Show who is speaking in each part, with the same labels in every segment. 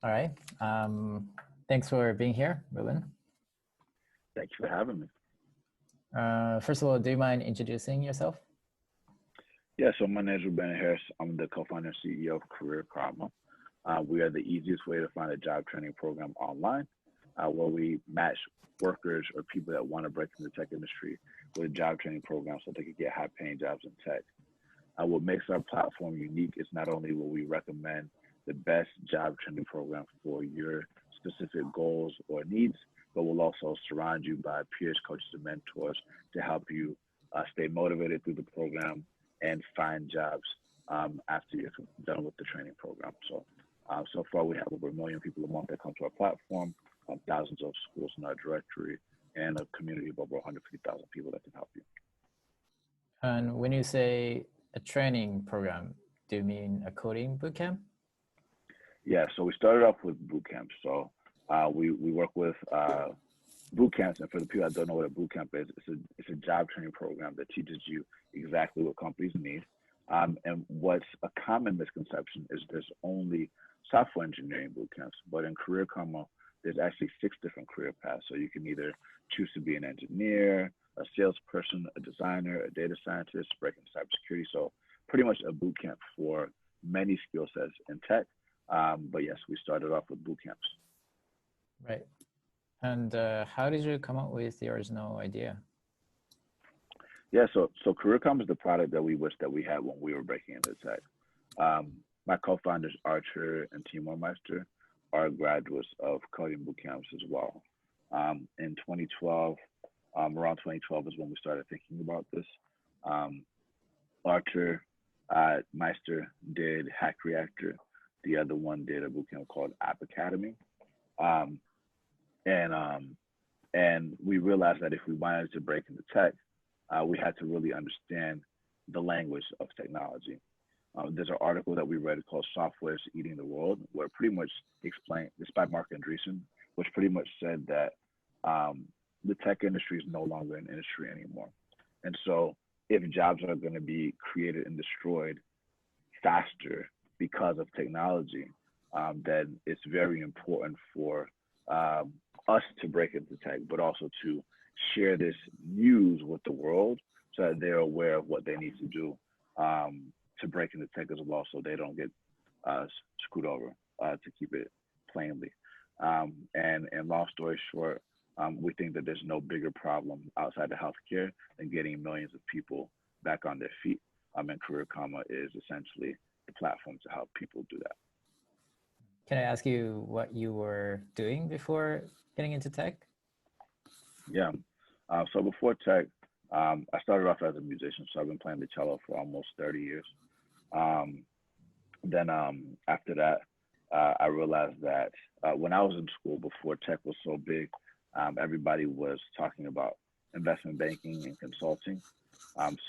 Speaker 1: All right. Thanks for being here, Ruben.
Speaker 2: Thank you for having me.
Speaker 1: First of all, do you mind introducing yourself?
Speaker 2: Yeah, so my name is Ruben Harris. I'm the co-founder and CEO of Career Karma. We are the easiest way to find a job training program online, where we match workers or people that want to break into the tech industry with a job training program so they can get high-paying jobs in tech. What makes our platform unique is not only will we recommend the best job training program for your specific goals or needs, but we'll also surround you by peers, coaches, and mentors to help you stay motivated through the program and find jobs after you're done with the training program. So far we have over 1 million people a month that come to our platform, thousands of schools in our directory, and a community of over 150,000 people that can help you.
Speaker 1: And when you say a training program, do you mean a coding bootcamp?
Speaker 2: Yeah, so we started off with bootcamps. So we work with bootcamps, and for the people that don't know what a bootcamp is, it's a job training program that teaches you exactly what companies need. And what's a common misconception is there's only software engineering bootcamps, but in Career Karma, there's actually 6 different career paths. So you can either choose to be an engineer, a salesperson, a designer, a data scientist, breaking cybersecurity. So pretty much a bootcamp for many skill sets in tech. But yes, we started off with bootcamps.
Speaker 1: Right. And how did you come up with the original idea?
Speaker 2: Yeah, so CareerCom is the product that we wish that we had when we were breaking into tech. My co-founders, Archer and Timur Meister, are graduates of coding bootcamps as well. In 2012, around 2012 is when we started thinking about this. Archer, Meister did Hack Reactor. The other one did a bootcamp called App Academy. And we realized that if we wanted to break into tech, we had to really understand the language of technology. There's an article that we read called Software is Eating the World, where it pretty much explained, this by Mark Andreessen, which pretty much said that the tech industry is no longer an industry anymore. And so if jobs are going to be created and destroyed faster because of technology, then it's very important for us to break into tech, but also to share this news with the world so that they're aware of what they need to do to break into tech as well, so they don't get screwed over, to keep it plainly. And long story short, we think that there's no bigger problem outside of healthcare than getting millions of people back on their feet. And Career Karma is essentially the platform to help people do that.
Speaker 1: Can I ask you what you were doing before getting into tech?
Speaker 2: Yeah. So before tech, I started off as a musician. So I've been playing the cello for almost 30 years. Then after that, I realized that when I was in school, before tech was so big, everybody was talking about investment banking and consulting.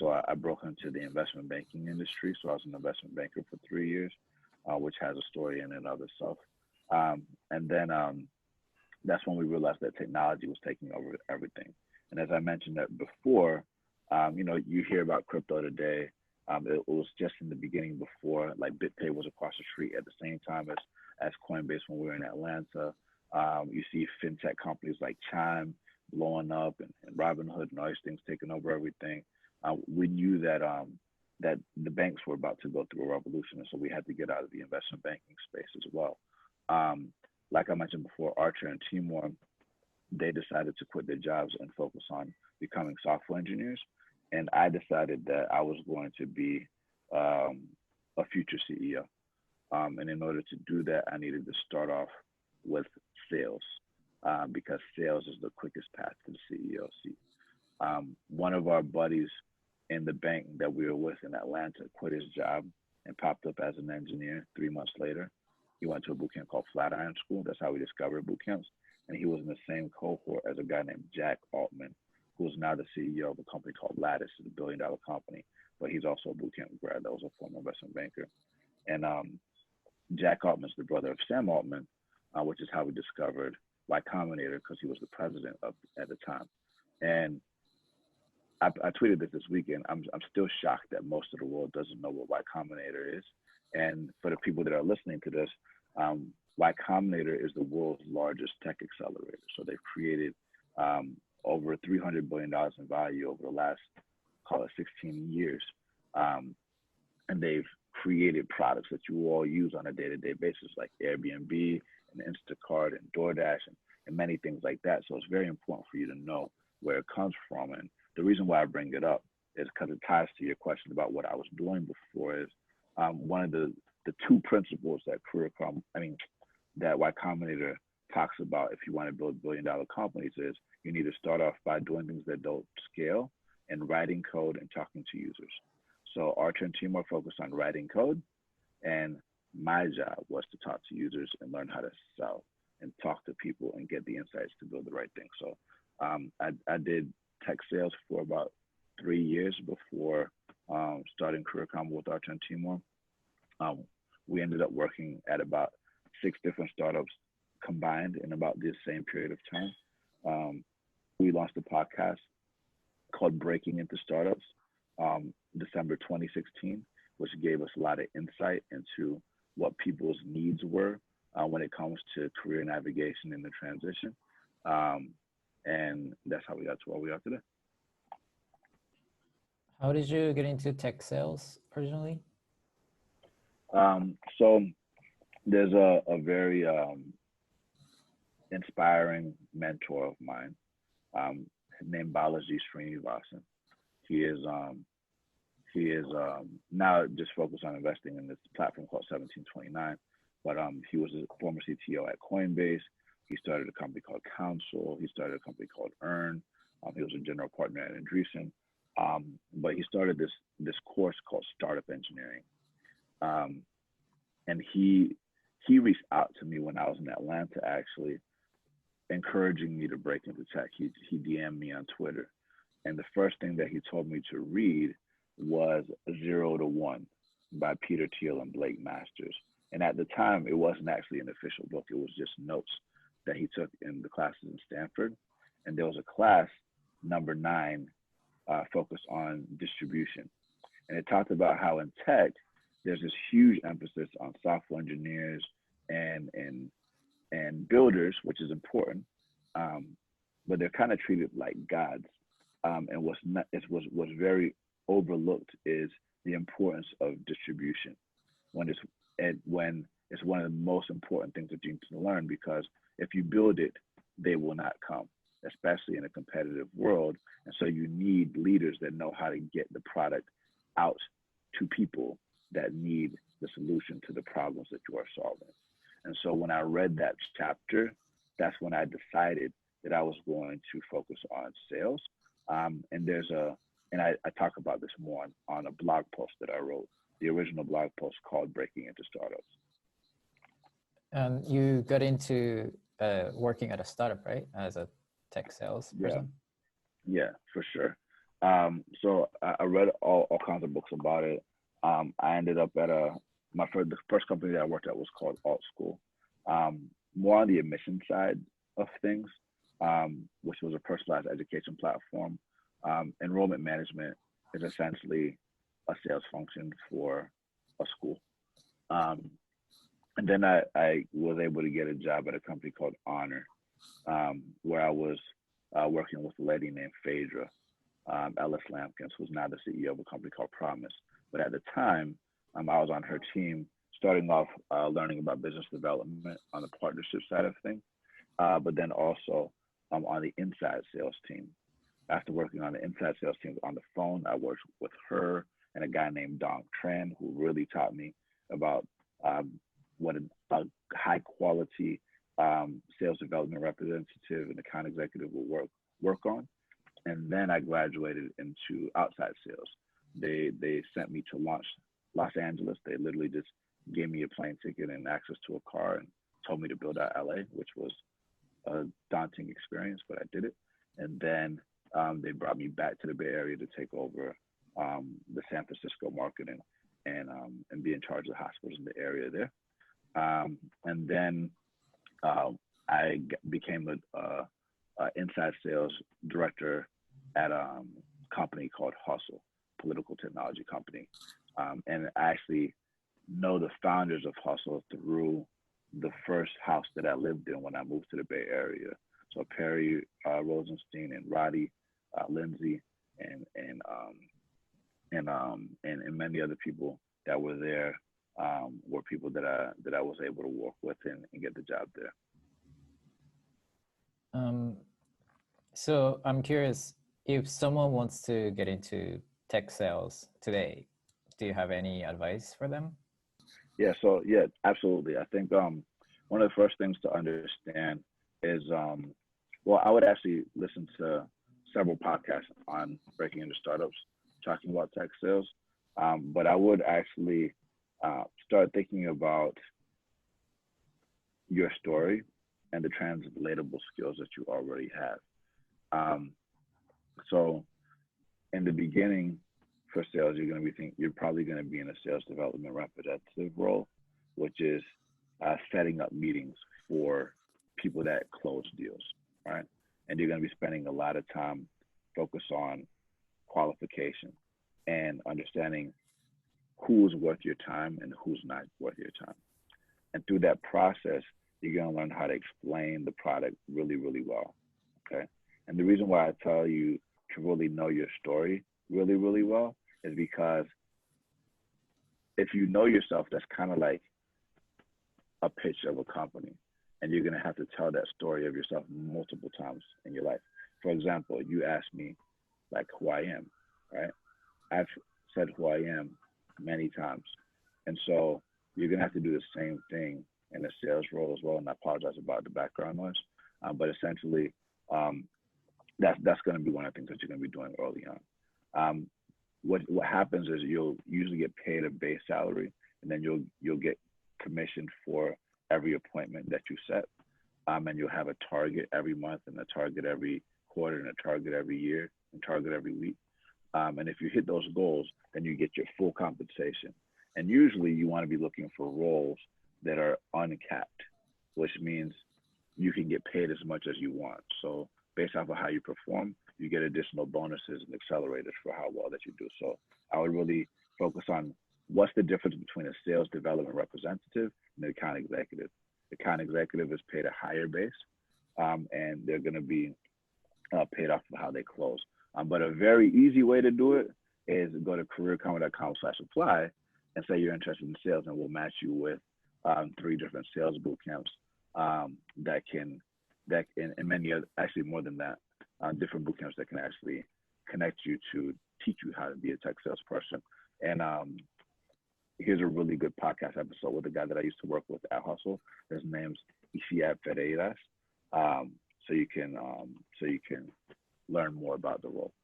Speaker 2: So I broke into the investment banking industry. So I was an investment banker for 3 years, which has a story in and of itself. And then that's when we realized that technology was taking over everything. And as I mentioned that before, you hear about crypto today. It was just in the beginning before, like BitPay was across the street at the same time as Coinbase when we were in Atlanta. You see fintech companies like Chime blowing up and Robinhood and all these things taking over everything. We knew that that the banks were about to go through a revolution, and so we had to get out of the investment banking space as well. Like I mentioned before, Archer and Timur, they decided to quit their jobs and focus on becoming software engineers. And I decided that I was going to be a future CEO. And in order to do that, I needed to start off with sales because sales is the quickest path to the CEO seat. One of our buddies in the bank that we were with in Atlanta quit his job and popped up as an engineer 3 months later. He went to a bootcamp called Flatiron School. That's how we discovered bootcamps. And he was in the same cohort as a guy named Jack Altman, who is now the CEO of a company called Lattice, a $1 billion company. But he's also a bootcamp grad that was a former investment banker. And Jack Altman's the brother of Sam Altman, which is how we discovered Y Combinator, because he was the president at the time. And I tweeted this weekend. I'm still shocked that most of the world doesn't know what Y Combinator is. And for the people that are listening to this, Y Combinator is the world's largest tech accelerator. So they've created over $300 billion in value over the last, call it 16 years. And they've created products that you all use on a day-to-day basis, like Airbnb and Instacart and DoorDash and many things like that. So it's very important for you to know where it comes from. And the reason why I bring it up is because it ties to your question about what I was doing before. Is one of the two principles that that Y Combinator talks about if you want to build billion-dollar companies is you need to start off by doing things that don't scale and writing code and talking to users. So Archer and team are focused on writing code, and my job was to talk to users and learn how to sell and talk to people and get the insights to build the right thing. So I did tech sales for about 3 years before starting Career Combo with Archer and Timor. We ended up working at about 6 different startups combined in about this same period of time. We launched a podcast called Breaking Into Startups, December 2016, which gave us a lot of insight into what people's needs were when it comes to career navigation in the transition. And that's how we got to where we are today.
Speaker 1: How did you get into tech sales originally?
Speaker 2: So there's a very inspiring mentor of mine named Balaji Srinivasan. He is now just focused on investing in this platform called 1729, but he was a former CTO at Coinbase. He started a company called Council. He started a company called Earn. He was a general partner at Andreessen. But he started this course called Startup Engineering. And he reached out to me when I was in Atlanta, actually, encouraging me to break into tech. He DM'd me on Twitter. And the first thing that he told me to read was 0 to 1 by Peter Thiel and Blake Masters. And at the time, it wasn't actually an official book. It was just notes that he took in the classes in Stanford. And there was a class, number 9, focused on distribution. And it talked about how in tech, there's this huge emphasis on software engineers and builders, which is important, but they're kind of treated like gods. And what's very overlooked is the importance of distribution when it's one of the most important things that you need to learn, because if you build it, they will not come, especially in a competitive world. And so you need leaders that know how to get the product out to people that need the solution to the problems that you are solving. And so when I read that chapter, that's when I decided that I was going to focus on sales. And I talk about this more on a blog post that I wrote, the original blog post called Breaking Into Startups.
Speaker 1: And you got into working at a startup, right? As a tech sales person?
Speaker 2: Yeah, for sure. So I read all kinds of books about it. I ended up at the first company that I worked at was called Alt School, more on the admission side of things, which was a personalized education platform. Enrollment management is essentially a sales function for a school. And then I was able to get a job at a company called Honor, where I was working with a lady named Phaedra Ellis Lampkins, who's now the CEO of a company called Promise. But at the time, I was on her team, starting off learning about business development on the partnership side of things, but then also on the inside sales team. After working on the inside sales team on the phone, I worked with her and a guy named Don Tran, who really taught me about what a high quality sales development representative and account executive will work on. And then I graduated into outside sales. They sent me to launch Los Angeles. They literally just gave me a plane ticket and access to a car and told me to build out LA, which was a daunting experience, but I did it. And then they brought me back to the Bay Area to take over the San Francisco market and be in charge of the hospitals in the area there. And then I became a inside sales director at a company called Hustle, political technology company. And I actually know the founders of Hustle through the first house that I lived in when I moved to the Bay Area. So Perry Rosenstein and Roddy Lindsay and and many other people that were there were people that I was able to work with and get the job there.
Speaker 1: So I'm curious, if someone wants to get into tech sales today, do you have any advice for them?
Speaker 2: Yeah, so yeah, absolutely. I think one of the first things to understand is well, I would actually listen to several podcasts on breaking into startups, talking about tech sales, but I would actually start thinking about your story and the translatable skills that you already have. So in the beginning for sales, you're probably going to be in a sales development representative role, which is setting up meetings for people that close deals, right? And you're going to be spending a lot of time focused on qualification and understanding who's worth your time and who's not worth your time. And through that process, you're going to learn how to explain the product really, really well, okay? And the reason why I tell you to really know your story really, really well is because if you know yourself, that's kind of like a pitch of a company. And you're going to have to tell that story of yourself multiple times in your life. For example, you ask me like who I am, right? I've said who I am many times. And so you're going to have to do the same thing in a sales role as well. And I apologize about the background noise. But essentially, that's going to be one of the things that you're going to be doing early on. What happens is you'll usually get paid a base salary, and then you'll get commissioned for every appointment that you set, and you'll have a target every month, and a target every quarter, and a target every year, and target every week. And if you hit those goals, then you get your full compensation. And usually you want to be looking for roles that are uncapped, which means you can get paid as much as you want. So based off of how you perform, you get additional bonuses and accelerators for how well that you do. So I would really focus on what's the difference between a sales development representative and an account executive. The account executive is paid a higher base, and they're going to be paid off of how they close. But a very easy way to do it is go to careerkarma.com/apply and say you're interested in sales, and we'll match you with 3 different sales boot camps and many other, actually more than that, different boot camps that can actually connect you to teach you how to be a tech salesperson. And here's a really good podcast episode with a guy that I used to work with at Hustle. His name's Isiab Ferreiras. So you can learn more about the role.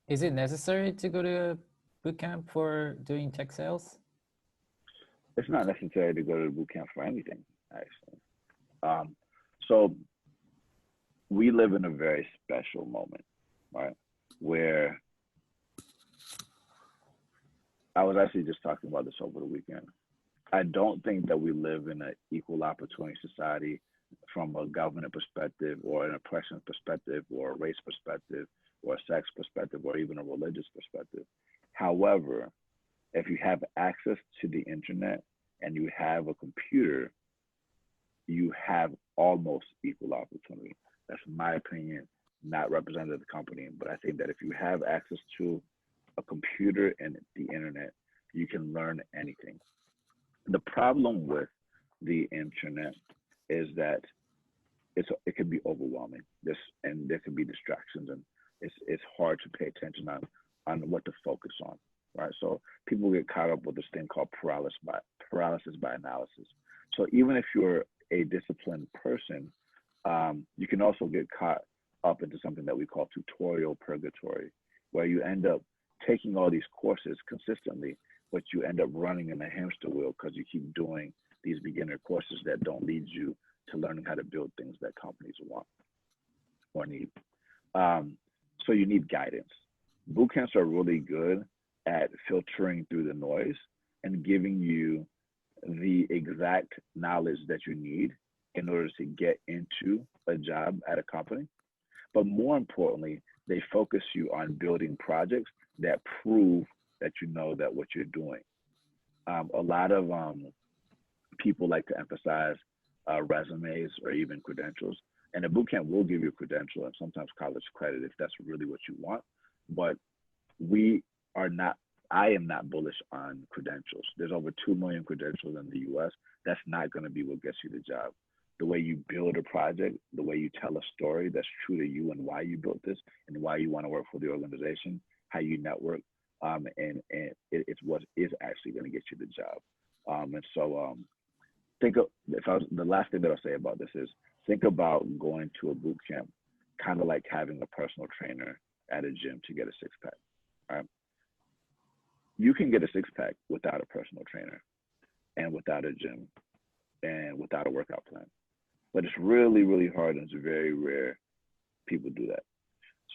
Speaker 1: Is it necessary to go to boot camp for doing tech sales?
Speaker 2: It's not necessary to go to the boot camp for anything, actually. So we live in a very special moment, right? Where I was actually just talking about this over the weekend. I don't think that we live in an equal opportunity society from a government perspective or an oppression perspective or a race perspective or a sex perspective or even a religious perspective. However, if you have access to the internet and you have a computer, you have almost equal opportunity. That's my opinion, not representative of the company, but I think that if you have access to a computer and the internet, you can learn anything. The problem with the internet is that it can be overwhelming. And there can be distractions, and it's hard to pay attention on what to focus on, right? So people get caught up with this thing called paralysis by analysis. So even if you're a disciplined person, you can also get caught up into something that we call tutorial purgatory, where you end up taking all these courses consistently, but you end up running in a hamster wheel because you keep doing these beginner courses that don't lead you to learning how to build things that companies want or need. So you need guidance. Bootcamps are really good at filtering through the noise and giving you the exact knowledge that you need in order to get into a job at a company. But more importantly, they focus you on building projects that prove that you know that what you're doing. A lot of people like to emphasize resumes or even credentials. And a boot camp will give you a credential and sometimes college credit if that's really what you want. But we are not, I am not bullish on credentials. There's over 2 million credentials in the US. That's not going to be what gets you the job. The way you build a project, the way you tell a story that's true to you and why you built this and why you want to work for the organization, how you network, it's what is actually going to get you the job. And so think of, the last thing that I'll say about this is think about going to a boot camp, kind of like having a personal trainer at a gym to get a six pack. Right? You can get a six pack without a personal trainer and without a gym and without a workout plan. But it's really, really hard and it's very rare people do that.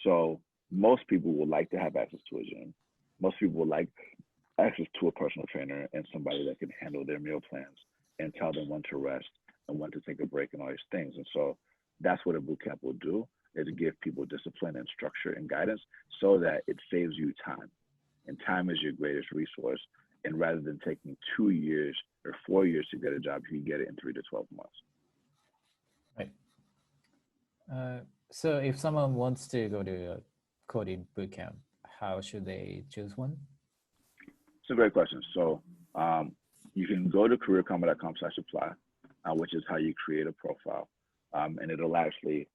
Speaker 2: So most people would like to have access to a gym. Most people would like access to a personal trainer and somebody that can handle their meal plans and tell them when to rest and when to take a break and all these things. And so that's what a boot camp will do, is give people discipline and structure and guidance so that it saves you time. And time is your greatest resource. And rather than taking 2 years or 4 years to get a job, you can get it in 3 to 12 months.
Speaker 1: Right. So if someone wants to go to a coding bootcamp, how should they choose one?
Speaker 2: It's a great question. So you can go to careerkarma.com/apply, which is how you create a profile. And it'll actually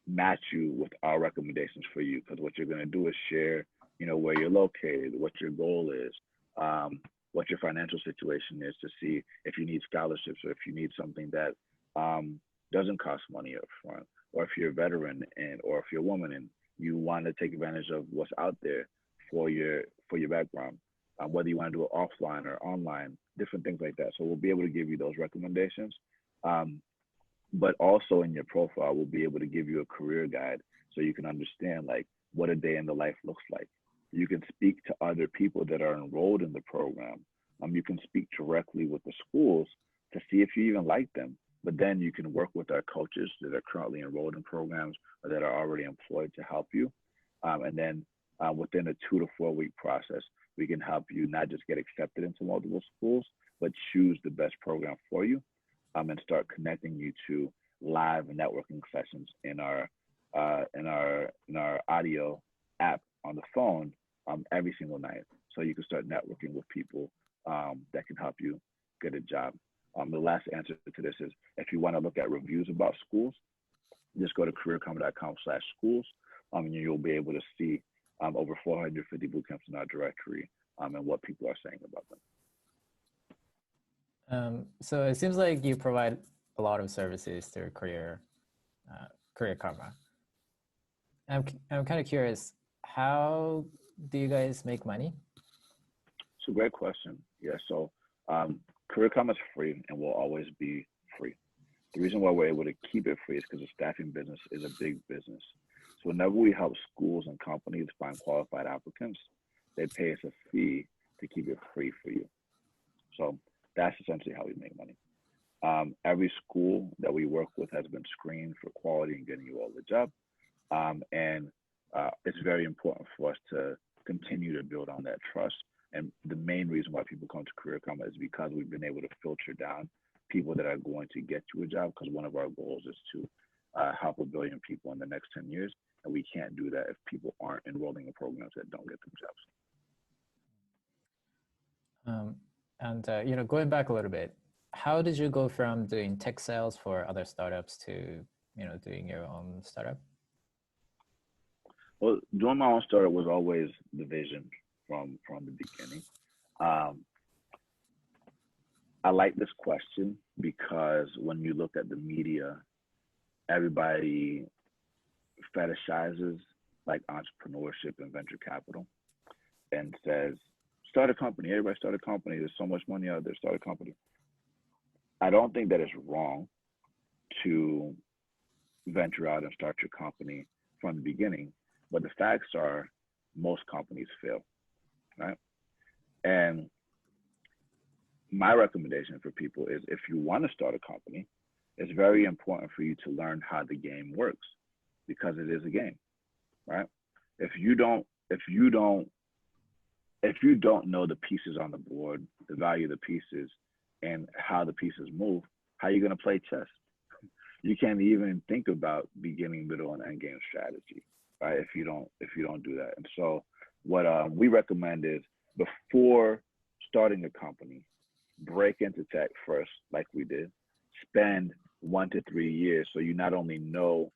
Speaker 2: match you with our recommendations for you, because what you're going to do is share, where you're located, what your goal is, what your financial situation is, to see if you need scholarships or if you need something that doesn't cost money up front, or if you're a veteran or if you're a woman and you want to take advantage of what's out there for your background, whether you want to do it offline or online, different things like that. So we'll be able to give you those recommendations. But also in your profile, we'll be able to give you a career guide so you can understand like what a day in the life looks like. You can speak to other people that are enrolled in the program. You can speak directly with the schools to see if you even like them. But then you can work with our coaches that are currently enrolled in programs or that are already employed to help you. And then within a 2 to 4 week process, we can help you not just get accepted into multiple schools, but choose the best program for you, and start connecting you to live networking sessions in our audio app on the phone every single night. So you can start networking with people that can help you get a job. The last answer to this is, if you want to look at reviews about schools, just go to careerkarma.com/schools, and you'll be able to see over 450 bootcamps in our directory and what people are saying about them.
Speaker 1: So it seems like you provide a lot of services through Career Karma. I'm kind of curious, how do you guys make money?
Speaker 2: It's a great question. Yeah, so Career Karma is free and will always be free. The reason why we're able to keep it free is because the staffing business is a big business. So whenever we help schools and companies find qualified applicants, they pay us a fee to keep it free for you. So that's essentially how we make money. Every school that we work with has been screened for quality and getting you all the job. And it's very important for us to continue to build on that trust. And the main reason why people come to Career Karma is because we've been able to filter down people that are going to get you a job, because one of our goals is to help 1 billion people in the next 10 years. And we can't do that if people aren't enrolling in programs that don't get them jobs.
Speaker 1: Going back a little bit, how did you go from doing tech sales for other startups to, doing your own startup?
Speaker 2: Well, doing my own startup was always the vision from the beginning. I like this question because when you look at the media, everybody fetishizes like entrepreneurship and venture capital and says, start a company. Everybody start a company. There's so much money out there. Start a company. I don't think that it's wrong to venture out and start your company from the beginning, but the facts are most companies fail, right? And my recommendation for people is, if you want to start a company, it's very important for you to learn how the game works, because it is a game, right? If you don't know the pieces on the board, the value of the pieces, and how the pieces move, how are you going to play chess? You can't even think about beginning, middle, and end game strategy, right? If you don't do that. And so what we recommend is before starting a company, break into tech first, like we did. Spend 1 to 3 years so you not only know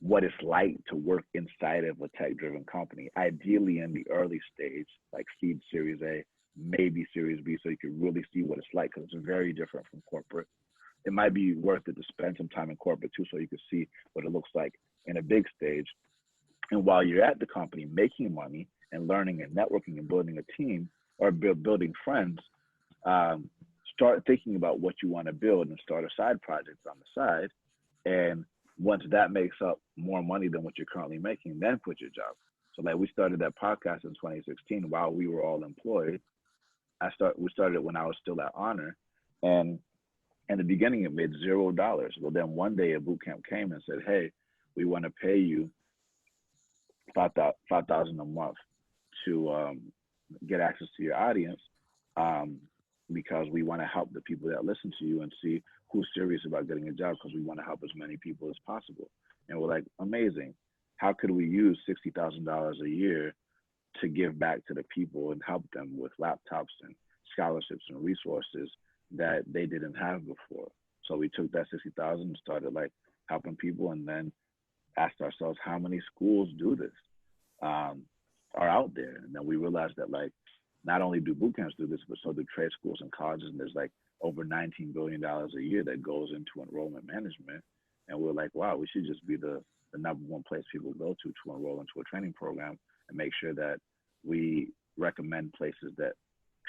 Speaker 2: what it's like to work inside of a tech-driven company, ideally in the early stage, like seed Series A, maybe Series B, so you can really see what it's like because it's very different from corporate. It might be worth it to spend some time in corporate too, so you can see what it looks like in a big stage. And while you're at the company making money and learning and networking and building a team or building friends, um, start thinking about what you want to build and start a side project on the side. And once that makes up more money than what you're currently making, then quit your job. So like we started that podcast in 2016 while we were all employed. We started it when I was still at Honor, and in the beginning it made $0. Well, then one day a boot camp came and said, "Hey, we want to pay you 5,000 a month to get access to your audience, um, because we want to help the people that listen to you and see who's serious about getting a job because we want to help as many people as possible." And we're like, amazing. How could we use $60,000 a year to give back to the people and help them with laptops and scholarships and resources that they didn't have before? So we took that 60,000 and started like helping people, and then asked ourselves how many schools do this, are out there. And then we realized that like not only do boot camps do this, but so do trade schools and colleges. And there's like over $19 billion a year that goes into enrollment management. And we're like, wow, we should just be the number one place people go to enroll into a training program and make sure that we recommend places that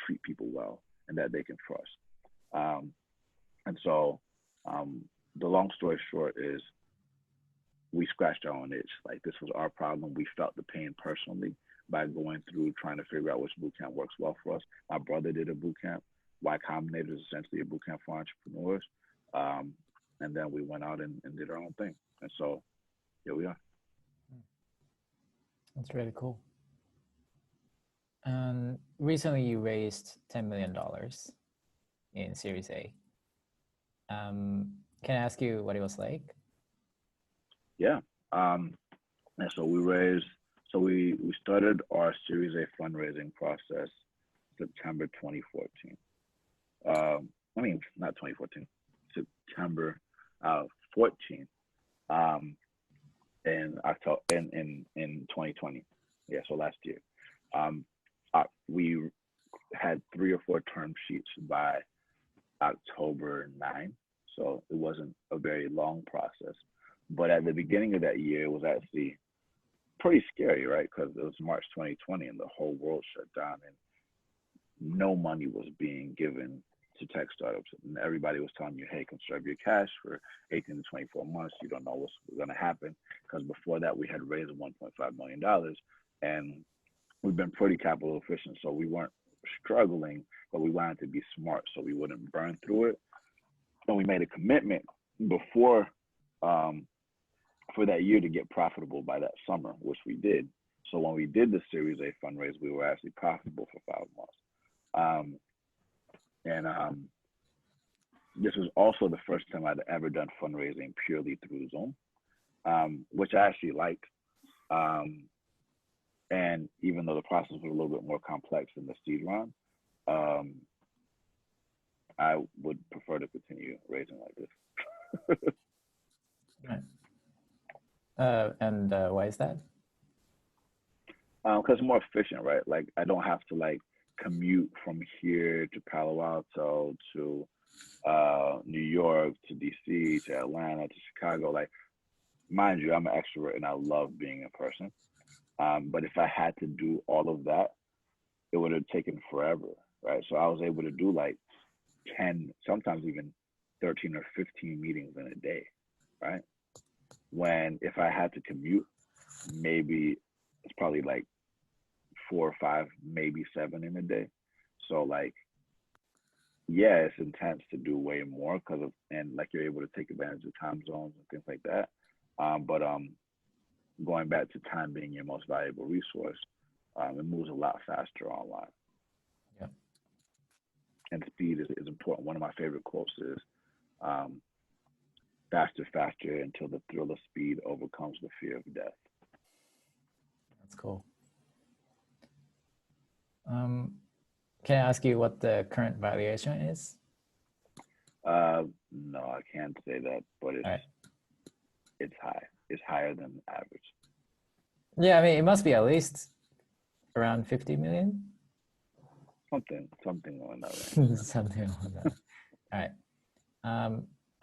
Speaker 2: treat people well and that they can trust. And so the long story short is we scratched our own itch. Like this was our problem. We felt the pain personally by going through trying to figure out which boot camp works well for us. My brother did a boot camp. Y Combinator is essentially a boot camp for entrepreneurs. And then we went out and did our own thing. And so here we are.
Speaker 1: That's really cool. And recently you raised $10 million in Series A. Can I ask you what it was like?
Speaker 2: Yeah. And so we started our Series A fundraising process September 2014. Not 2014, September 14. In October in 2020. Yeah, so last year. We had 3 or 4 term sheets by October 9. So it wasn't a very long process. But at the beginning of that year, it was actually pretty scary, right? Because it was March 2020 and the whole world shut down and no money was being given to tech startups. And everybody was telling you, hey, conserve your cash for 18 to 24 months. You don't know what's going to happen. Because before that, we had raised $1.5 million and we've been pretty capital efficient. So we weren't struggling, but we wanted to be smart so we wouldn't burn through it. And we made a commitment before for that year to get profitable by that summer, which we did. So when we did the Series A fundraise, we were actually profitable for 5 months. This was also the first time I'd ever done fundraising purely through Zoom, which I actually liked. And even though the process was a little bit more complex than the seed round, I would prefer to continue raising like this.
Speaker 1: Right. And why is that?
Speaker 2: Because it's more efficient, right? Like I don't have to like commute from here to Palo Alto to New York to DC to Atlanta to Chicago. Like, mind you, I'm an extrovert and I love being in person. But if I had to do all of that, it would have taken forever, right? So I was able to do like 10, sometimes even 13 or 15 meetings in a day, right? When if I had to commute, maybe it's probably like 4 or 5, maybe 7 in a day. So like, yeah, it's intense to do way more and like you're able to take advantage of time zones and things like that. But going back to time being your most valuable resource, it moves a lot faster online.
Speaker 1: Yeah.
Speaker 2: and speed is important. One of my favorite quotes is, um, faster, faster until the thrill of speed overcomes the fear of death.
Speaker 1: That's cool. Can I ask you what the current valuation is?
Speaker 2: No, I can't say that, but
Speaker 1: All right.
Speaker 2: it's high. It's higher than average.
Speaker 1: Yeah, I mean, it must be at least around 50 million.
Speaker 2: Something on that range.
Speaker 1: Something like that. All right.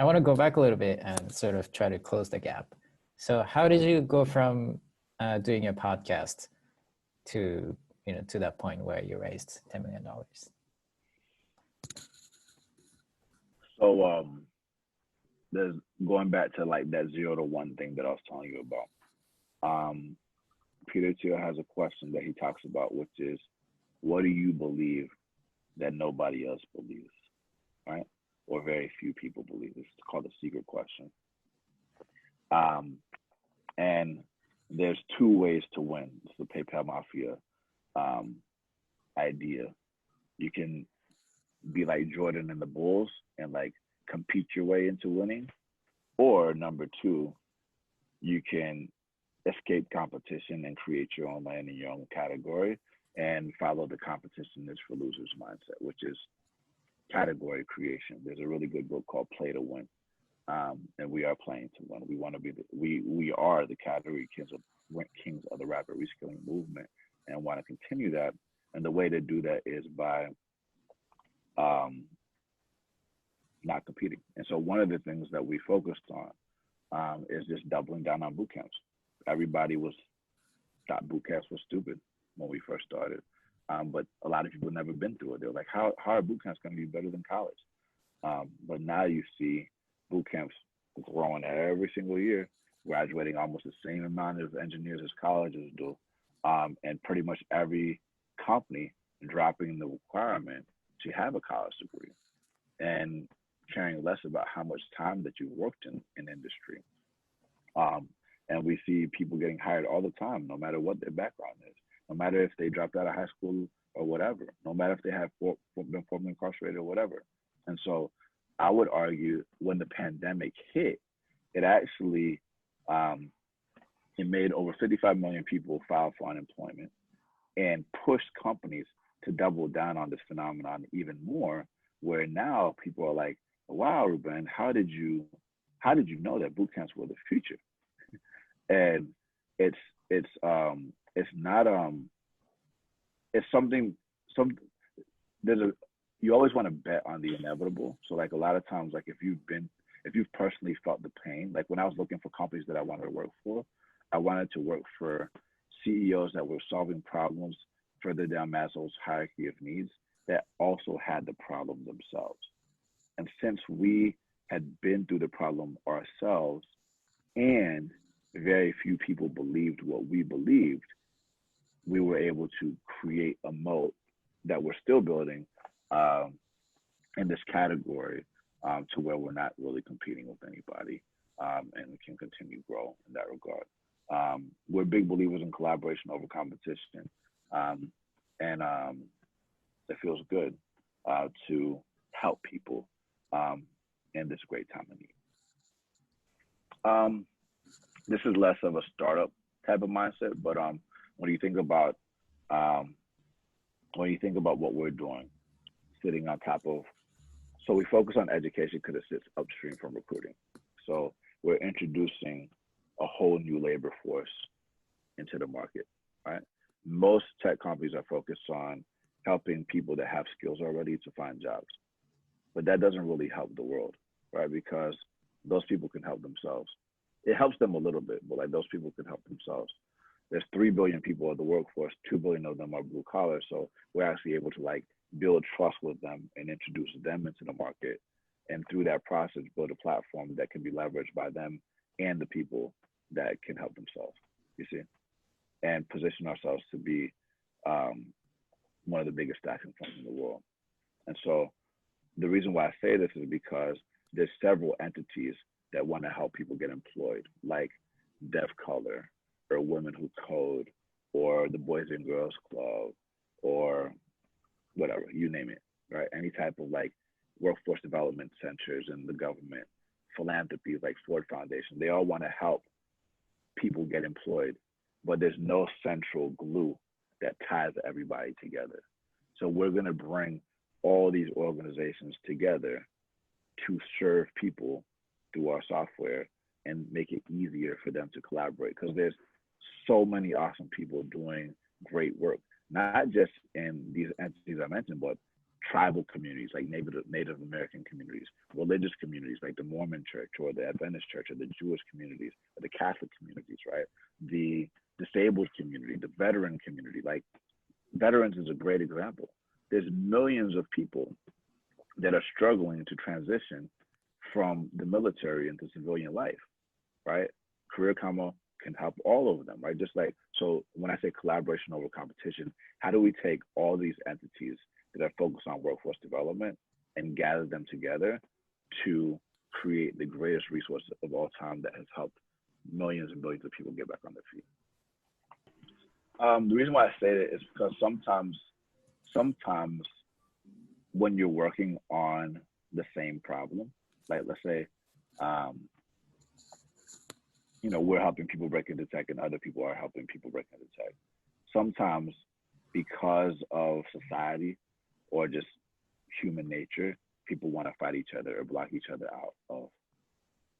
Speaker 1: I want to go back a little bit and sort of try to close the gap. So, how did you go from doing a podcast to to that point where you raised $10 million?
Speaker 2: So there's going back to like that 0 to 1 thing that I was telling you about. Peter Thiel has a question that he talks about, which is, what do you believe that nobody else believes, right? Or very few people believe. It's called the secret question. And there's two ways to win. It's the PayPal Mafia idea. You can be like Jordan and the Bulls and like compete your way into winning. Or number two, you can escape competition and create your own lane in your own category and follow the competition is for losers mindset, which is category creation. There's a really good book called Play to Win. And we are playing to win. We want to be we are the category kings of the rapid reskilling movement and want to continue that. And the way to do that is by not competing. And so one of the things that we focused on is just doubling down on boot camps. Everybody thought boot camps was stupid when we first started. But a lot of people never been through it. They're like, how are boot camps going to be better than college? But now you see boot camps growing every single year, graduating almost the same amount of engineers as colleges do. And pretty much every company dropping the requirement to have a college degree and caring less about how much time that you worked in industry. And we see people getting hired all the time, no matter what their background is, no matter if they dropped out of high school or whatever, no matter if they have been formerly incarcerated or whatever. And so I would argue when the pandemic hit, it actually, it made over 55 million people file for unemployment and pushed companies to double down on this phenomenon even more, where now people are like, wow, Ruben, how did you know that boot camps were the future? And it's not it's something you always want to bet on the inevitable. So like a lot of times, like if you've personally felt the pain, like when I was looking for companies that I wanted to work for, I wanted to work for CEOs that were solving problems further down Maslow's hierarchy of needs that also had the problem themselves. And since we had been through the problem ourselves and very few people believed what we believed, we were able to create a moat that we're still building in this category to where we're not really competing with anybody and we can continue to grow in that regard. We're big believers in collaboration over competition. And it feels good to help people in this great time of need. This is less of a startup type of mindset, but when you think about what we're doing, sitting on top of, so we focus on education because it sits upstream from recruiting. So we're introducing a whole new labor force into the market, right? Most tech companies are focused on helping people that have skills already to find jobs, but that doesn't really help the world, right? Because those people can help themselves. It helps them a little bit, but like those people can help themselves. There's 3 billion people in the workforce, 2 billion of them are blue collar. So we're actually able to like build trust with them and introduce them into the market. And through that process, build a platform that can be leveraged by them and the people that can help themselves, you see, and position ourselves to be one of the biggest staffing firms in the world. And so the reason why I say this is because there's several entities that want to help people get employed, like Deaf Color or Women Who Code or the Boys and Girls Club or whatever, you name it. right? Any type of like workforce development centers in the government, philanthropies like Ford Foundation, they all want to help people get employed, but there's no central glue that ties everybody together. So we're going to bring all these organizations together to serve people through our software and make it easier for them to collaborate, because there's so many awesome people doing great work, not just in these entities I mentioned, but tribal communities like Native American communities, religious communities like the Mormon Church or the Adventist Church or the Jewish communities or the Catholic communities, right? The disabled community, the veteran community. Like veterans is a great example. There's millions of people that are struggling to transition from the military into civilian life, right? Career Combo can help all of them, right? Just like, so when I say collaboration over competition, how do we take all these entities that are focused on workforce development and gather them together to create the greatest resource of all time that has helped millions and millions of people get back on their feet? The reason why I say that is because sometimes when you're working on the same problem, like let's say, we're helping people break into tech and other people are helping people break into tech. Sometimes because of society or just human nature, people want to fight each other or block each other out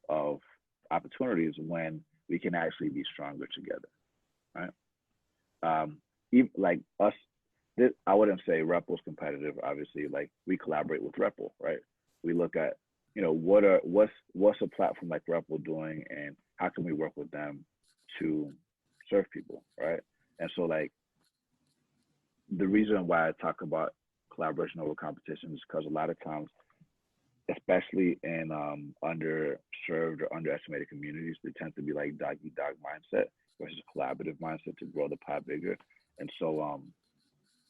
Speaker 2: of opportunities when we can actually be stronger together, right? Even like us, I wouldn't say Reple's competitive. Obviously, like we collaborate with Reple, right? We look at what's a platform like Reple doing, and how can we work with them to serve people, right? And so like the reason why I talk about collaboration over competition is because a lot of times, especially in underserved or underestimated communities, they tend to be like dog eat dog mindset versus collaborative mindset to grow the pie bigger. And so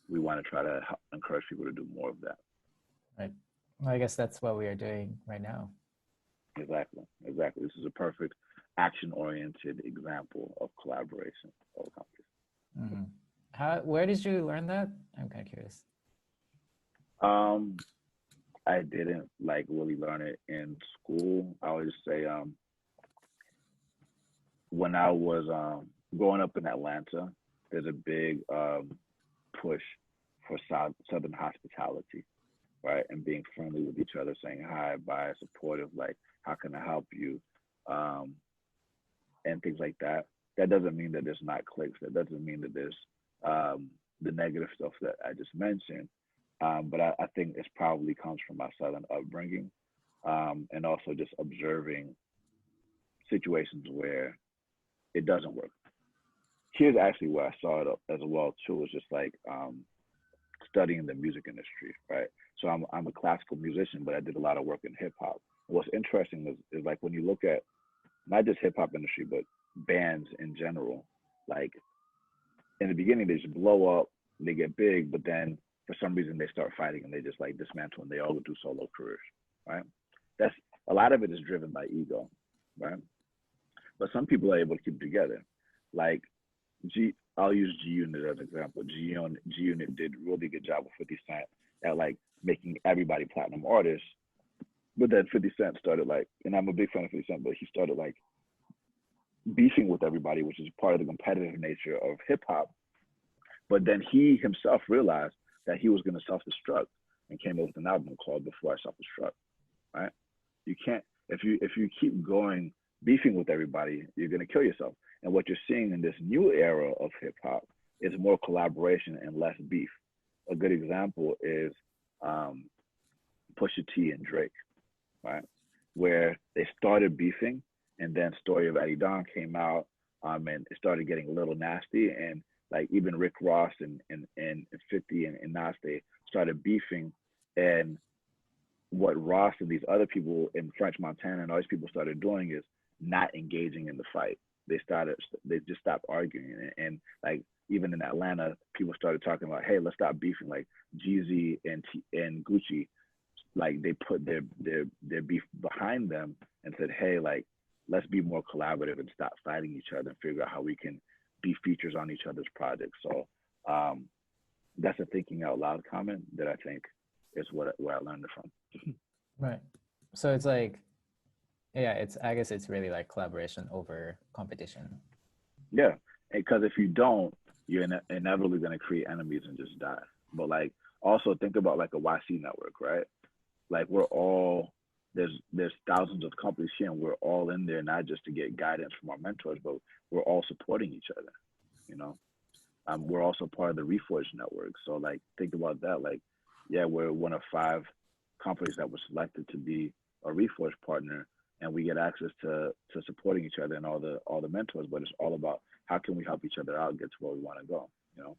Speaker 2: we want to try to encourage people to do more of that.
Speaker 1: Right. Well, I guess that's what we are doing right now.
Speaker 2: Exactly. This is a perfect action-oriented example of collaboration over competition.
Speaker 1: Mm-hmm. Where did you learn that? I'm kind of curious.
Speaker 2: I didn't like really learn it in school. I would just say when I was growing up in Atlanta, there's a big push for Southern hospitality, right? And being friendly with each other, saying hi, bye, supportive, like, how can I help you? And things like that. That doesn't mean that there's not cliques. That doesn't mean that there's the negative stuff that I just mentioned. But I think it probably comes from my Southern upbringing, and also just observing situations where it doesn't work. Here's actually where I saw it as well too. Is just like studying the music industry, right? So I'm a classical musician, but I did a lot of work in hip hop. What's interesting is like when you look at not just hip hop industry, but bands in general, like in the beginning they just blow up, they get big, but then for some reason they start fighting and they just like dismantle and they all do solo careers, right? That's a lot of it is driven by ego, right? But some people are able to keep it together. Like I'll use G Unit as an example. G Unit did a really good job with 50 Cent at like making everybody platinum artists. But then 50 Cent started like, and I'm a big fan of 50 Cent, but he started like beefing with everybody, which is part of the competitive nature of hip hop. But then he himself realized that he was going to self-destruct and came up with an album called Before I Self-Destruct, right? You can't, if you keep going beefing with everybody, you're going to kill yourself. And what you're seeing in this new era of hip hop is more collaboration and less beef. A good example is Pusha T and Drake, right? Where they started beefing, and then Story of Eddie Don came out, and it started getting a little nasty, and like even Rick Ross and 50 and Nas, they started beefing, and what Ross and these other people in French Montana and all these people started doing is not engaging in the fight. They just stopped arguing, and like even in Atlanta, people started talking about, hey, let's stop beefing. Like Jeezy and Gucci, like they put their beef behind them and said, hey, like let's be more collaborative and stop fighting each other and figure out how we can be features on each other's projects. So that's a thinking out loud comment that I think is where I learned it from.
Speaker 1: Right. So it's like, yeah, I guess it's really like collaboration over competition.
Speaker 2: Yeah, because if you don't, you're inevitably going to create enemies and just die. But like, also think about like a YC network, right? Like we're all there's thousands of companies here, and we're all in there not just to get guidance from our mentors, but we're all supporting each other. You know, we're also part of the Reforge network. So like, think about that. Like, yeah, we're one of 5 companies that were selected to be a Reforge partner, and we get access to supporting each other and all the mentors. But it's all about how can we help each other out get to where we want to go. You know.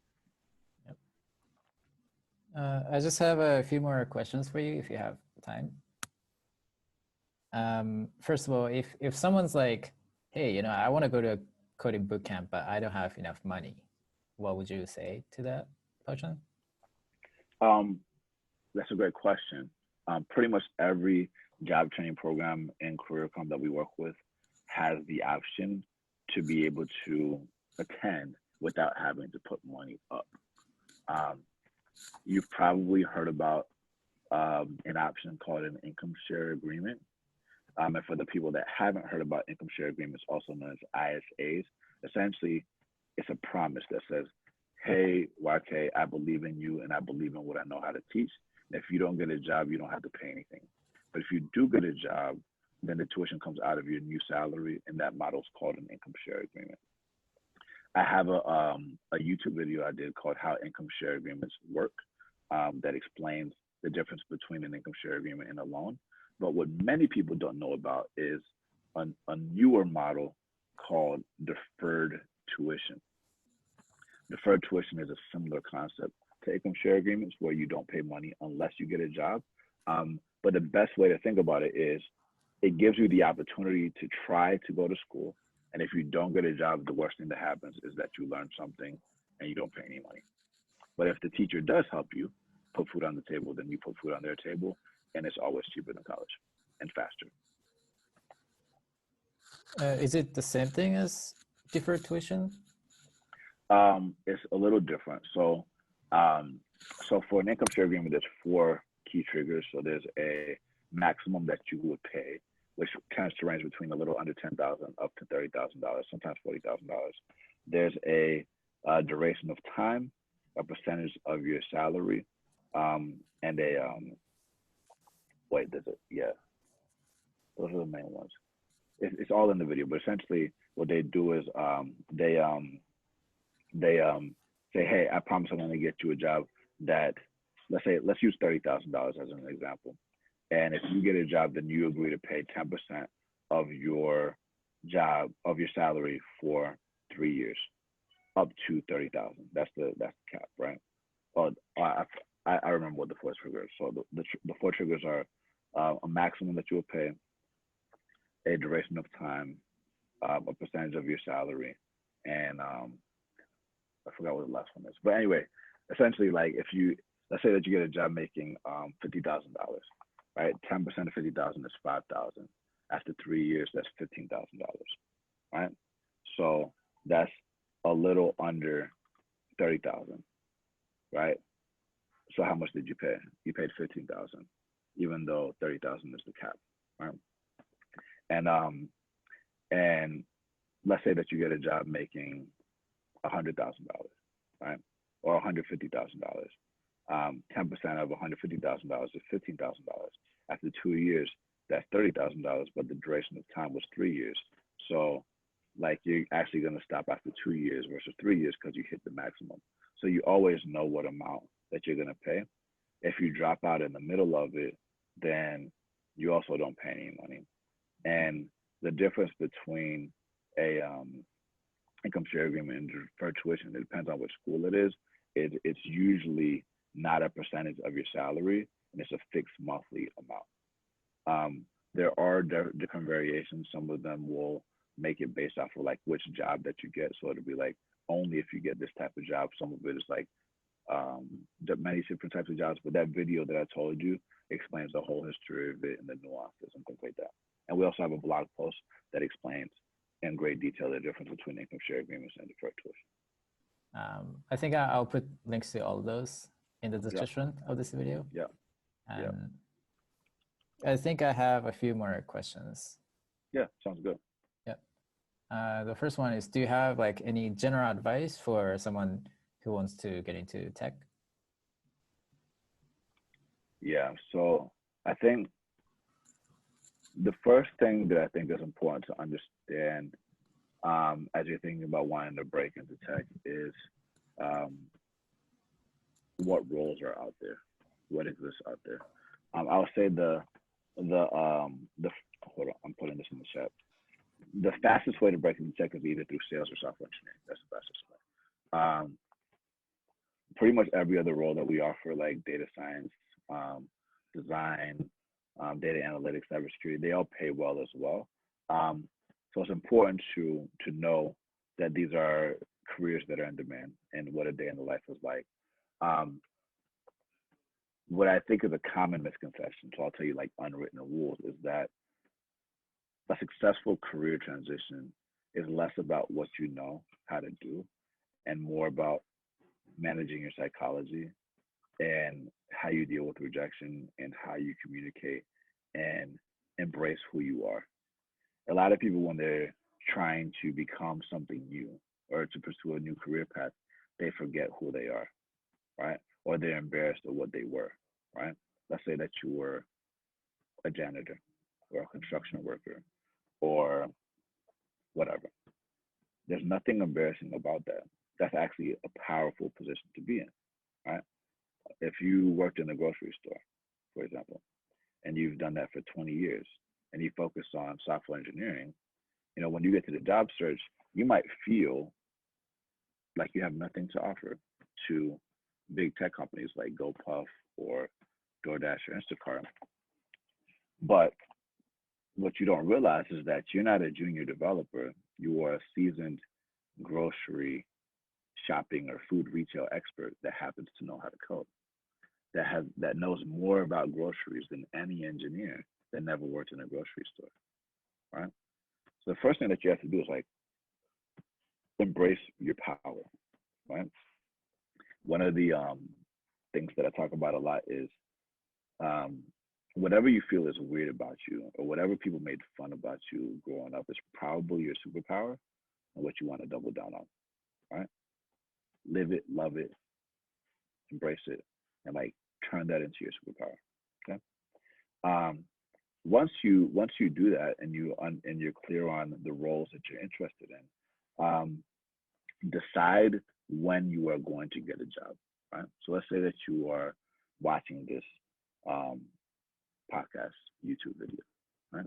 Speaker 1: Yep. I just have a few more questions for you if you have time. First of all, if someone's like, hey, you know, I want to go to a coding bootcamp, but I don't have enough money, what would you say to that person?
Speaker 2: That's a great question. Pretty much every job training program and career comp that we work with has the option to be able to attend without having to put money up. You've probably heard about an option called an income share agreement. And for the people that haven't heard about income share agreements, also known as ISAs, essentially it's a promise that says, hey, YK, I believe in you and I believe in what I know how to teach. And if you don't get a job, you don't have to pay anything. But if you do get a job, then the tuition comes out of your new salary, and that model is called an income share agreement. I have a YouTube video I did called How Income Share Agreements Work that explains the difference between an income share agreement and a loan. But what many people don't know about is a newer model called deferred tuition. Deferred tuition is a similar concept to income share agreements where you don't pay money unless you get a job. But the best way to think about it is it gives you the opportunity to try to go to school. And if you don't get a job, the worst thing that happens is that you learn something and you don't pay any money. But if the teacher does help you put food on the table, then you put food on their table, and it's always cheaper than college and faster.
Speaker 1: Is it the same thing as deferred tuition?
Speaker 2: It's a little different. So for an income share agreement, there's 4 key triggers. So there's a maximum that you would pay, which tends to range between a little under $10,000 up to $30,000, sometimes $40,000. There's a duration of time, a percentage of your salary, and those are the main ones. It's all in the video, but essentially what they do is they say, hey, I promise I'm going to get you a job that, let's use $30,000 as an example. And if you get a job, then you agree to pay 10% of your salary for 3 years, up to 30,000. That's the cap, right? Oh, I remember what the 4 triggers. So the 4 triggers are a maximum that you will pay, a duration of time, a percentage of your salary, and I forgot what the last one is. But anyway, essentially, like let's say that you get a job making $50,000, right? 10% of 50,000 is 5,000. After 3 years, that's $15,000, right? So that's a little under 30,000, right? So how much did you pay? You paid 15,000, even though 30,000 is the cap, right? And let's say that you get a job making $100,000, right? Or $150,000. 10% of $150,000 is $15,000. After 2 years, that's $30,000, but the duration of time was 3 years. So like you're actually going to stop after 2 years versus 3 years because you hit the maximum. So you always know what amount that you're going to pay. If you drop out in the middle of it, then you also don't pay any money. And the difference between a income share agreement and deferred tuition, it depends on which school it is. It's usually not a percentage of your salary, and it's a fixed monthly amount. There are different variations. Some of them will make it based off of like which job that you get. So it'll be like only if you get this type of job. Some of it is like many different types of jobs. But that video that I told you explains the whole history of it and the nuances and things like that. And we also have a blog post that explains in great detail the difference between income share agreements and deferred tuition.
Speaker 1: I think I'll put links to all of those in the description of this video.
Speaker 2: Yeah. Yeah.
Speaker 1: And I think I have a few more questions.
Speaker 2: Yeah, sounds good.
Speaker 1: The first one is, do you have like any general advice for someone who wants to get into tech?
Speaker 2: Yeah. So I think the first thing that I think is important to understand as you're thinking about wanting to break into tech is um, what roles are out there, what exists out there. I'll say the hold on, I'm putting this in the chat. The fastest way to break into tech is either through sales or software engineering. That's the fastest way. Pretty much every other role that we offer, like data science, design, data analytics, cybersecurity, they all pay well as well. So it's important to know that these are careers that are in demand and what a day in the life is like. Um, what I think is a common misconception, so I'll tell you like unwritten rules, is that a successful career transition is less about what you know how to do and more about managing your psychology and how you deal with rejection and how you communicate and embrace who you are. A lot of people, when they're trying to become something new or to pursue a new career path, they forget who they are, right? Or they're embarrassed of what they were, right? Let's say that you were a janitor or a construction worker or whatever. There's nothing embarrassing about that. That's actually a powerful position to be in, right? If you worked in a grocery store, for example, and you've done that for 20 years and you focus on software engineering, when you get to the job search, you might feel like you have nothing to offer to big tech companies like GoPuff or DoorDash or Instacart. But what you don't realize is that you're not a junior developer. You are a seasoned grocery shopping or food retail expert that happens to know how to code, that knows more about groceries than any engineer that never worked in a grocery store, right? So the first thing that you have to do is like embrace your power, right? One of the things that I talk about a lot is um, whatever you feel is weird about you or whatever people made fun about you growing up is probably your superpower and what you want to double down on, right? Live it, love it, embrace it, and like turn that into your superpower. Okay. Um, once you do that and you're clear on the roles that you're interested in, decide when you are going to get a job. Right. So let's say that you are watching this podcast, YouTube video. Right.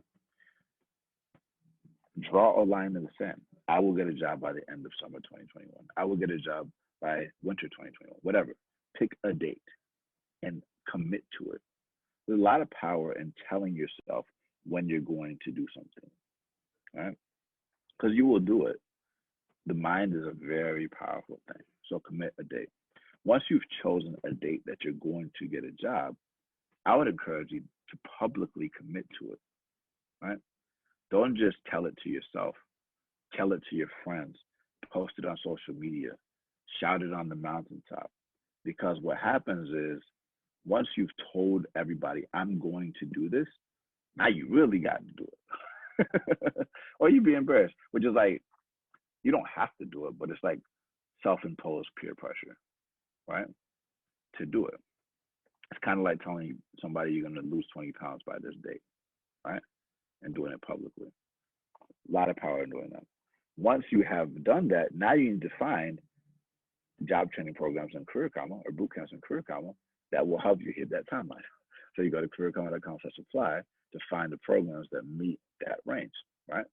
Speaker 2: Draw a line in the sand. I will get a job by the end of summer 2021. I will get a job by winter 2021. Whatever. Pick a date and commit to it. There's a lot of power in telling yourself when you're going to do something, right? Because you will do it. The mind is a very powerful thing. So commit a date. Once you've chosen a date that you're going to get a job, I would encourage you to publicly commit to it, right? Don't just tell it to yourself. Tell it to your friends. Post it on social media. Shout it on the mountaintop. Because what happens is once you've told everybody, I'm going to do this, now you really got to do it. Or you'd be embarrassed, which is like, you don't have to do it, but it's like self-imposed peer pressure, right? To do it. It's kind of like telling somebody you're going to lose 20 pounds by this date, right? And doing it publicly. A lot of power in doing that. Once you have done that, now you need to find job training programs in Career Comma or bootcamps in Career Comma that will help you hit that timeline. So you go to careercomma.com/apply to find the programs that meet that range, right?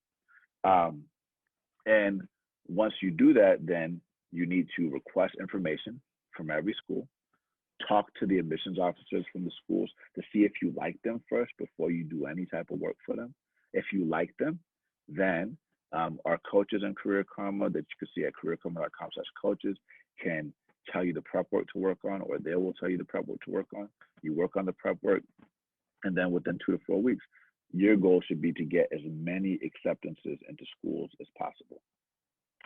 Speaker 2: And once you do that, then you need to request information from every school, talk to the admissions officers from the schools to see if you like them first before you do any type of work for them. If you like them, then our coaches in Career Karma that you can see at careerkarma.com/coaches can tell you the prep work to work on, or they will tell you the prep work to work on. You work on the prep work, and then within 2 to 4 weeks, your goal should be to get as many acceptances into schools as possible.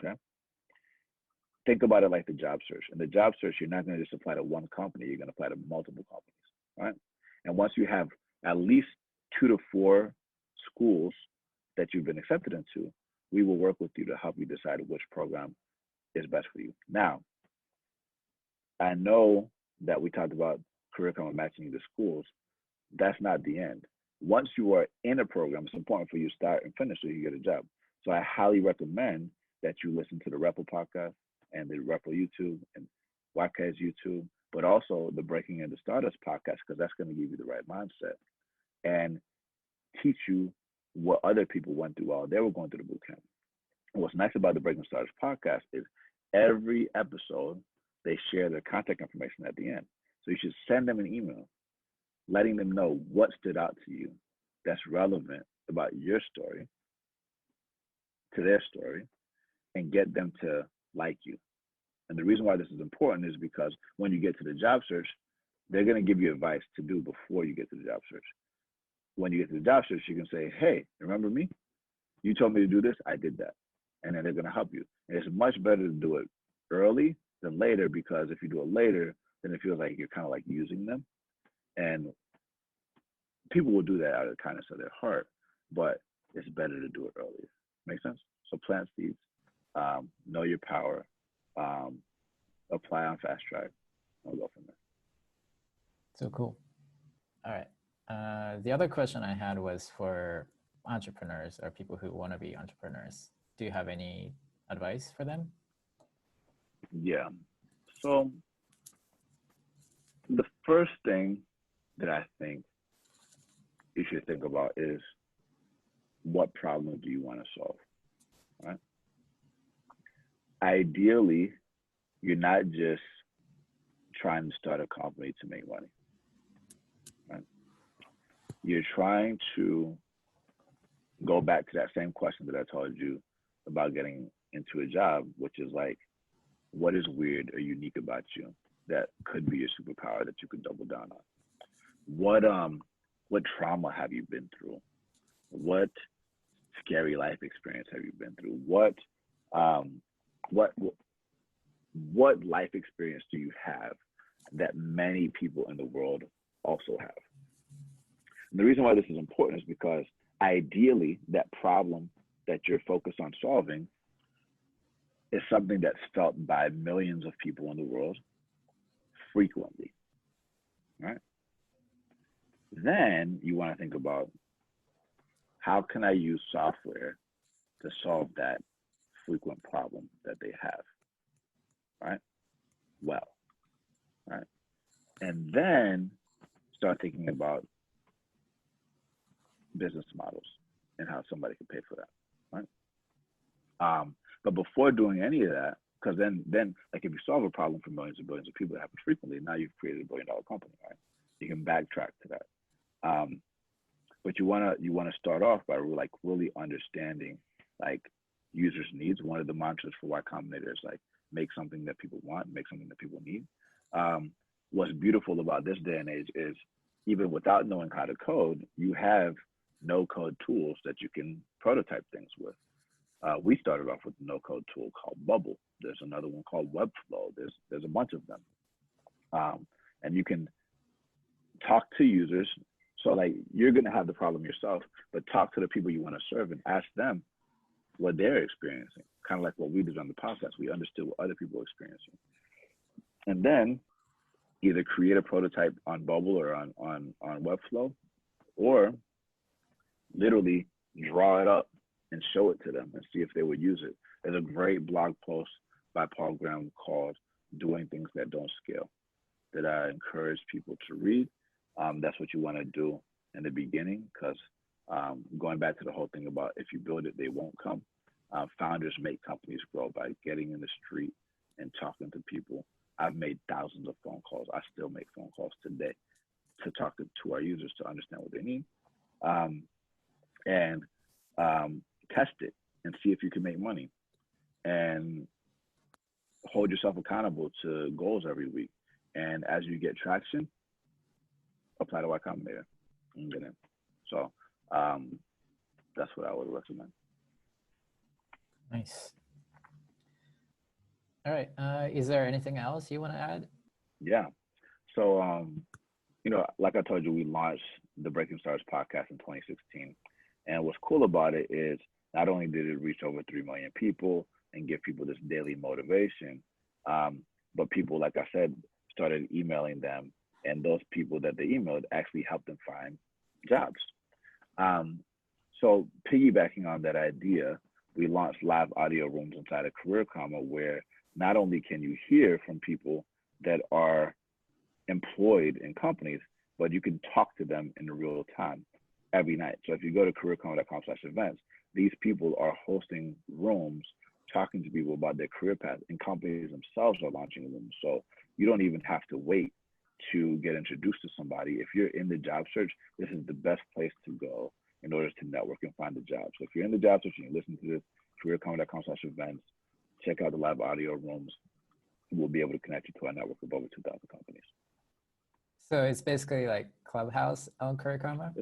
Speaker 2: Okay. Think about it like the job search. In the job search, you're not going to just apply to one company, you're going to apply to multiple companies, right? And once you have at least 2 to 4 schools that you've been accepted into, we will work with you to help you decide which program is best for you. Now, I know that we talked about curriculum matching you to schools. That's not the end. Once you are in a program, it's important for you to start and finish so you get a job. So I highly recommend that you listen to the Repo podcast and the Repo YouTube and Wildcats YouTube, but also the Breaking into Stardust podcast, because that's going to give you the right mindset and teach you what other people went through while they were going through the boot camp. And what's nice about the Breaking Stardust podcast is every episode, they share their contact information at the end. So you should send them an email letting them know what stood out to you that's relevant about your story to their story, and get them to like you. And the reason why this is important is because when you get to the job search, they're going to give you advice to do before you get to the job search. When you get to the job search, you can say, hey, remember me? You told me to do this, I did that. And then they're going to help you. And it's much better to do it early than later, because if you do it later, then it feels like you're kind of like using them. And people will do that out of the kindness of their heart, but it's better to do it earlier. Make sense? So plant seeds, know your power, apply on Fast Track, and we'll go from there.
Speaker 1: So cool. All right. The other question I had was for entrepreneurs or people who want to be entrepreneurs. Do you have any advice for them?
Speaker 2: Yeah. So the first thing that I think you should think about is, what problem do you want to solve? Right? Ideally, you're not just trying to start a company to make money. Right? You're trying to go back to that same question that I told you about getting into a job, which is like, what is weird or unique about you that could be your superpower that you could double down on? What trauma have you been through? What scary life experience have you been through? What life experience do you have that many people in the world also have? And the reason why this is important is because ideally that problem that you're focused on solving is something that's felt by millions of people in the world frequently, right? Then you want to think about, how can I use software to solve that frequent problem that they have, right? Well, right? And then start thinking about business models and how somebody can pay for that, right? But before doing any of that, because then like if you solve a problem for millions and billions of people that happens frequently, now you've created $1 billion company, right? You can backtrack to that. But you wanna start off by like really understanding like users' needs. One of the mantras for Y Combinator is like, make something that people want, make something that people need. What's beautiful about this day and age is, even without knowing how to code, you have no-code tools that you can prototype things with. We started off with a no-code tool called Bubble. There's another one called Webflow. There's a bunch of them, and you can talk to users. So like, you're gonna have the problem yourself, but talk to the people you want to serve and ask them what they're experiencing. Kind of like what we did on the podcast. We understood what other people are experiencing, and then either create a prototype on Bubble or on Webflow, or literally draw it up and show it to them and see if they would use it. There's a great blog post by Paul Graham called "Doing Things That Don't Scale" that I encourage people to read. That's what you want to do in the beginning, because going back to the whole thing about, if you build it, they won't come. Founders make companies grow by getting in the street and talking to people. I've made thousands of phone calls. I still make phone calls today to talk to our users to understand what they need, and test it and see if you can make money, and hold yourself accountable to goals every week. And as you get traction, apply to Y Combinator and get in. So that's what I would recommend.
Speaker 1: Nice. All right. Is there anything else you want to add?
Speaker 2: Yeah. So like I told you, we launched the Breaking Stars podcast in 2016. And what's cool about it is not only did it reach over 3 million people and give people this daily motivation, but people, like I said, started emailing them. And those people that they emailed actually helped them find jobs. Um, so piggybacking on that idea, we launched live audio rooms inside of Career Karma where not only can you hear from people that are employed in companies, but you can talk to them in real time every night. So if you go to careerkarma.com/events, these people are hosting rooms, talking to people about their career path, and companies themselves are launching rooms. So you don't even have to wait to get introduced to somebody. If you're in the job search, this is the best place to go in order to network and find a job. So if you're in the job search and you listen to this, careerkarma.com/events, check out the live audio rooms. We'll be able to connect you to our network of over 2,000 companies.
Speaker 1: So it's basically like Clubhouse on Career Karma?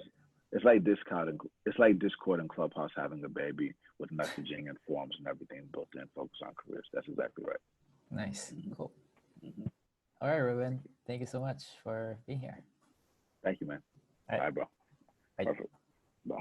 Speaker 2: It's like Discord and Clubhouse having a baby with messaging and forums and everything built in, focus on careers. That's exactly right.
Speaker 1: Nice. Cool.
Speaker 2: Mm-hmm.
Speaker 1: All right, Ruben. Thank you so much for being here.
Speaker 2: Thank you, man.
Speaker 1: All right.
Speaker 2: Bye, bro.
Speaker 1: Bye.
Speaker 2: Perfect. Bye.